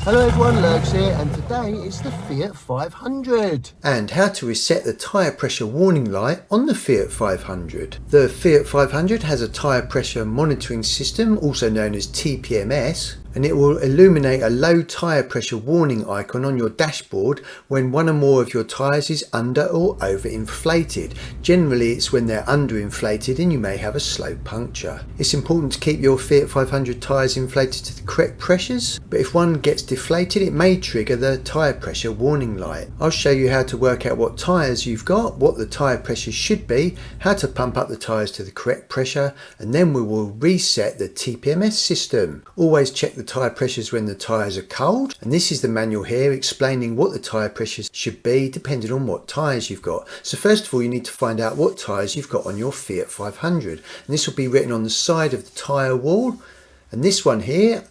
Hello everyone, Lurgs here, and today it's the Fiat 500. And how to reset the tyre pressure warning light on the Fiat 500. The Fiat 500 has a tyre pressure monitoring system, also known as TPMS, and it will illuminate a low tyre pressure warning icon on your dashboard when one or more of your tyres is under or overinflated. Generally it's when they're underinflated and you may have a slow puncture. It's important to keep your Fiat 500 tyres inflated to the correct pressures, but if one gets deflated it may trigger the tyre pressure warning light. I'll show you how to work out what tyres you've got, what the tyre pressure should be, how to pump up the tyres to the correct pressure, and then we will reset the TPMS system. Always check the tyre pressures when the tyres are cold, and this is the manual here explaining what the tyre pressures should be depending on what tyres you've got. So first of all you need to find out what tyres you've got on your Fiat 500, and this will be written on the side of the tyre wall, and this one here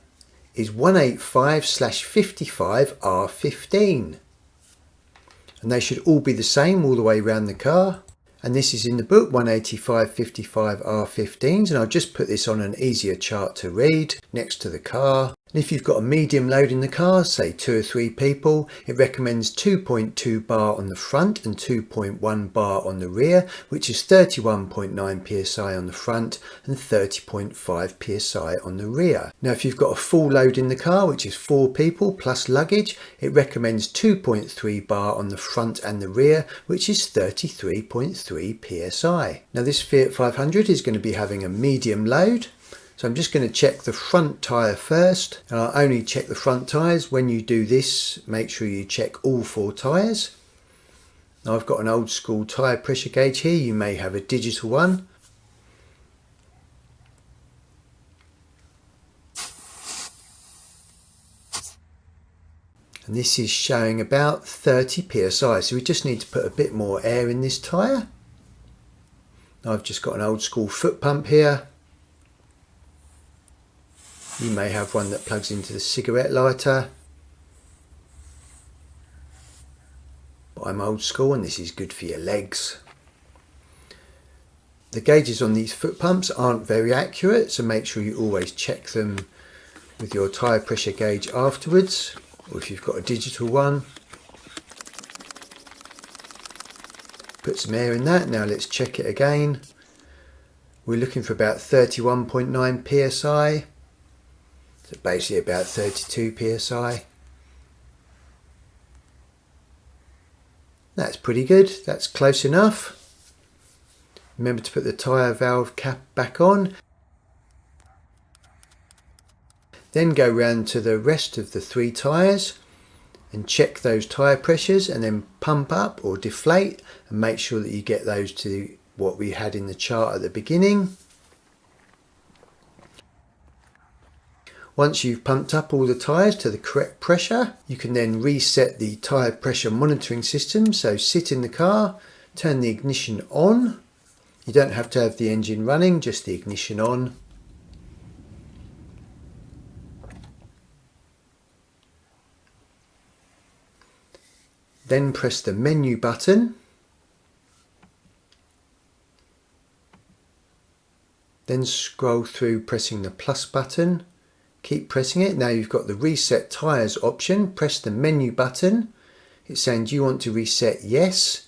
is 185/55R15, and they should all be the same all the way around the car. And this is in the book, 185/55R15s, and I'll just put this on an easier chart to read next to the car. And if you've got a medium load in the car, say 2 or 3 people, it recommends 2.2 bar on the front and 2.1 bar on the rear, which is 31.9 psi on the front and 30.5 psi on the rear. Now if you've got a full load in the car, which is 4 people plus luggage, it recommends 2.3 bar on the front and the rear, which is 33.3 psi. Now this Fiat 500 is going to be having a medium load. So I'm just going to check the front tyre first, and I'll only check the front tyres. When you do this, make sure you check all 4 tyres. Now I've got an old school tyre pressure gauge here, you may have a digital one. And this is showing about 30 psi, so we just need to put a bit more air in this tyre. Now I've just got an old school foot pump here. You may have one that plugs into the cigarette lighter. But I'm old school and this is good for your legs. The gauges on these foot pumps aren't very accurate, so make sure you always check them with your tyre pressure gauge afterwards, or if you've got a digital one. Put some air in that. Now let's check it again. We're looking for about 31.9 psi. So basically about 32 psi. That's pretty good, that's close enough. Remember to put the tyre valve cap back on. Then go round to the rest of the 3 tyres and check those tyre pressures, and then pump up or deflate and make sure that you get those to what we had in the chart at the beginning. Once you've pumped up all the tyres to the correct pressure, you can then reset the tyre pressure monitoring system. So sit in the car, turn the ignition on. You don't have to have the engine running, just the ignition on. Then press the menu button. Then scroll through pressing the plus button. Keep pressing it. Now you've got the reset tyres option. Press the menu button. It's saying, do you want to reset? Yes.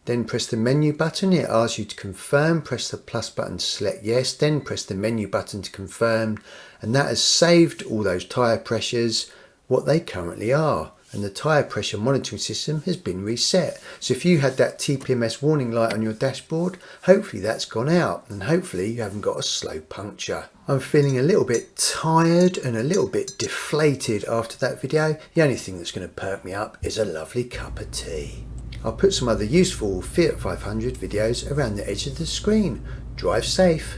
Then press the menu button. It asks you to confirm. Press the plus button to select yes. Then press the menu button to confirm. And that has saved all those tyre pressures, what they currently are. And the tyre pressure monitoring system has been reset. So if you had that TPMS warning light on your dashboard, hopefully that's gone out, and hopefully you haven't got a slow puncture. I'm feeling a little bit tired and a little bit deflated after that video. The only thing that's going to perk me up is a lovely cup of tea. I'll put some other useful Fiat 500 videos around the edge of the screen. Drive safe.